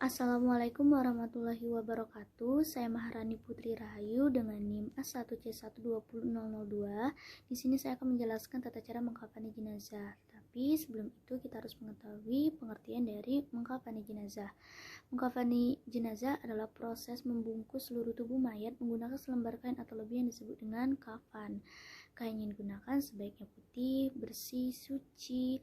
Assalamualaikum warahmatullahi wabarakatuh. Saya Maharani Putri Rahayu dengan NIM A1C12002. Di sini saya akan menjelaskan tata cara mengkafani jenazah. Tapi sebelum itu kita harus mengetahui pengertian dari mengkafani jenazah. Mengkafani jenazah adalah proses membungkus seluruh tubuh mayat menggunakan selembar kain atau lebih yang disebut dengan kafan. Kain yang digunakan sebaiknya putih, bersih, suci,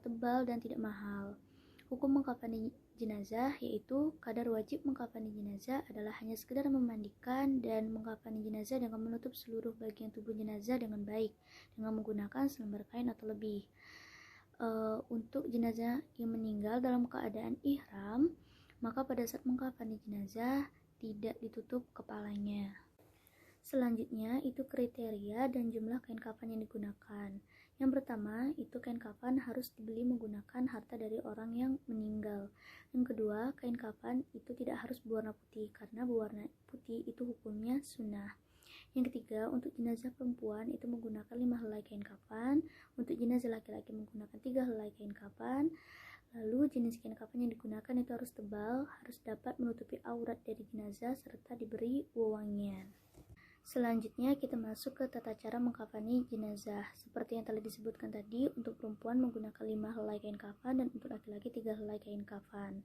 tebal, dan tidak mahal. Hukum mengkafani jenazah yaitu kadar wajib mengkafani jenazah adalah hanya sekedar memandikan dan mengkafani jenazah dengan menutup seluruh bagian tubuh jenazah dengan baik dengan menggunakan selembar kain atau lebih. Untuk jenazah yang meninggal dalam keadaan ihram, maka pada saat mengkafani jenazah tidak ditutup kepalanya. Selanjutnya itu kriteria dan jumlah kain kafan yang digunakan. Yang pertama itu kain kafan harus dibeli menggunakan harta dari orang yang meninggal. Yang kedua, kain kafan itu tidak harus berwarna putih karena berwarna putih itu hukumnya sunnah. Yang ketiga, untuk jenazah perempuan itu menggunakan 5 helai kain kafan, untuk jenazah laki-laki menggunakan 3 helai kain kafan. Lalu jenis kain kafan yang digunakan itu harus tebal, harus dapat menutupi aurat dari jenazah serta diberi wewangian. Selanjutnya kita masuk ke tata cara mengkafani jenazah. Seperti yang telah disebutkan tadi, untuk perempuan menggunakan 5 helai kain kafan dan untuk laki-laki 3 helai kain kafan.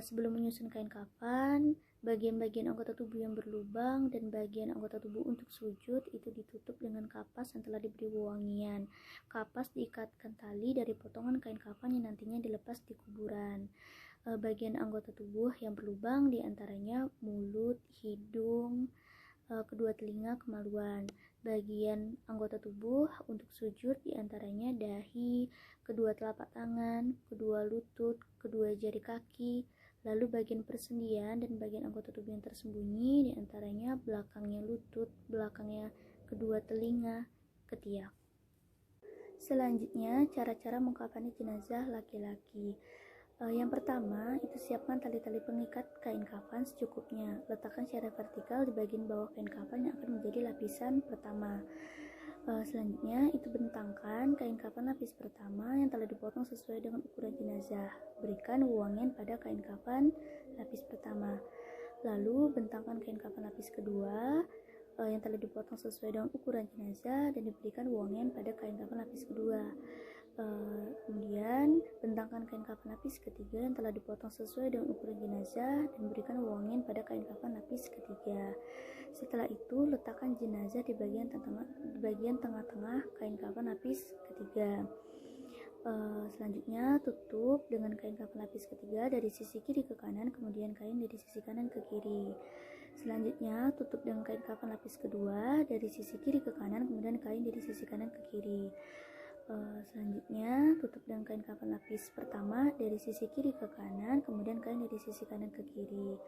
Sebelum menyusun kain kafan, bagian-bagian anggota tubuh yang berlubang dan bagian anggota tubuh untuk sujud itu ditutup dengan kapas yang telah diberi wewangian. Kapas diikatkan tali dari potongan kain kafan yang nantinya dilepas di kuburan. Bagian anggota tubuh yang berlubang diantaranya mulut, hidung, kedua telinga, kemaluan. Bagian anggota tubuh untuk sujud diantaranya dahi, kedua telapak tangan, kedua lutut, kedua jari kaki. Lalu bagian persendian dan bagian anggota tubuh yang tersembunyi diantaranya belakangnya lutut, belakangnya kedua telinga, ketiak. Selanjutnya cara-cara mengkafani jenazah laki-laki. Yang pertama itu siapkan tali-tali pengikat kain kafan secukupnya. Letakkan secara vertikal di bagian bawah kain kafan yang akan menjadi lapisan pertama. Selanjutnya itu bentangkan kain kafan lapis pertama yang telah dipotong sesuai dengan ukuran jenazah. Berikan wewangian pada kain kafan lapis pertama. Lalu bentangkan kain kafan lapis kedua yang telah dipotong sesuai dengan ukuran jenazah dan diberikan wewangian pada kain kafan lapis kedua. Kemudian bentangkan kain kafan lapis ketiga yang telah dipotong sesuai dengan ukuran jenazah dan berikan wewangian pada kain kafan lapis ketiga. Setelah itu letakkan jenazah di bagian tengah-tengah kain kafan lapis ketiga. Selanjutnya tutup dengan kain kafan lapis ketiga dari sisi kiri ke kanan, kemudian kain dari sisi kanan ke kiri. Selanjutnya tutup dengan kain kafan lapis kedua dari sisi kiri ke kanan, kemudian kain dari sisi kanan ke kiri. Selanjutnya tutup dengan kain kafan lapis pertama dari sisi kiri ke kanan, kemudian kain dari sisi kanan ke kiri.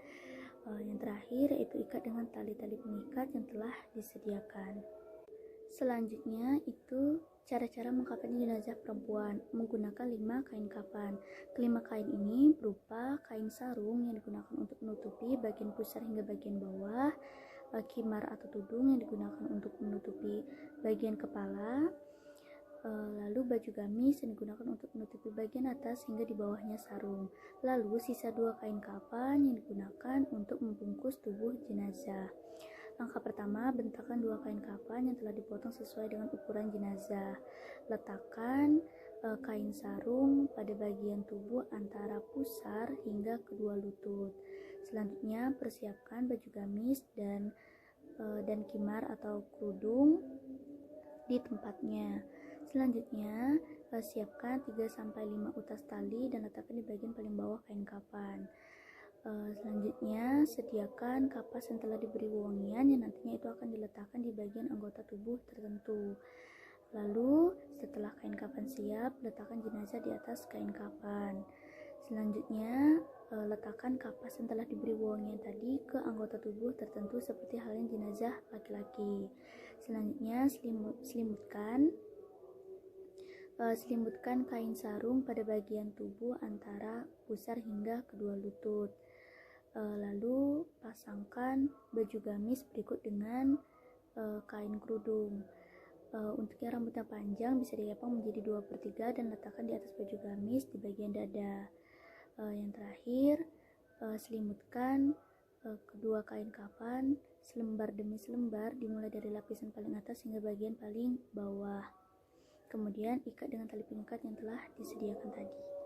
Yang terakhir yaitu ikat dengan tali-tali pengikat yang telah disediakan. Selanjutnya itu cara-cara mengkafani jenazah perempuan menggunakan 5 kain kafan. Kelima kain ini berupa kain sarung yang digunakan untuk menutupi bagian pusar hingga bagian bawah, khimar atau tudung yang digunakan untuk menutupi bagian kepala, lalu baju gamis yang digunakan untuk menutupi bagian atas hingga di bawahnya sarung. Lalu sisa 2 kain kafan yang digunakan untuk membungkus tubuh jenazah. Langkah pertama, bentangkan 2 kain kafan yang telah dipotong sesuai dengan ukuran jenazah. Letakkan kain sarung pada bagian tubuh antara pusar hingga kedua lutut. Selanjutnya persiapkan baju gamis dan khimar atau kerudung di tempatnya. Selanjutnya siapkan 3-5 utas tali dan letakkan di bagian paling bawah kain kafan. Selanjutnya sediakan kapas yang telah diberi wewangian yang nantinya itu akan diletakkan di bagian anggota tubuh tertentu. Lalu setelah kain kafan siap, letakkan jenazah di atas kain kafan. Selanjutnya letakkan kapas yang telah diberi wewangian tadi ke anggota tubuh tertentu seperti halnya jenazah laki-laki. Selanjutnya selimutkan kain sarung pada bagian tubuh antara pusar hingga kedua lutut. Lalu pasangkan baju gamis berikut dengan kain kerudung. Untuk yang rambutnya panjang bisa dikepang menjadi 2/3 dan letakkan di atas baju gamis di bagian dada. Yang terakhir, selimutkan kedua kain kafan selembar demi selembar, dimulai dari lapisan paling atas hingga bagian paling bawah. Kemudian ikat dengan tali pengikat yang telah disediakan tadi.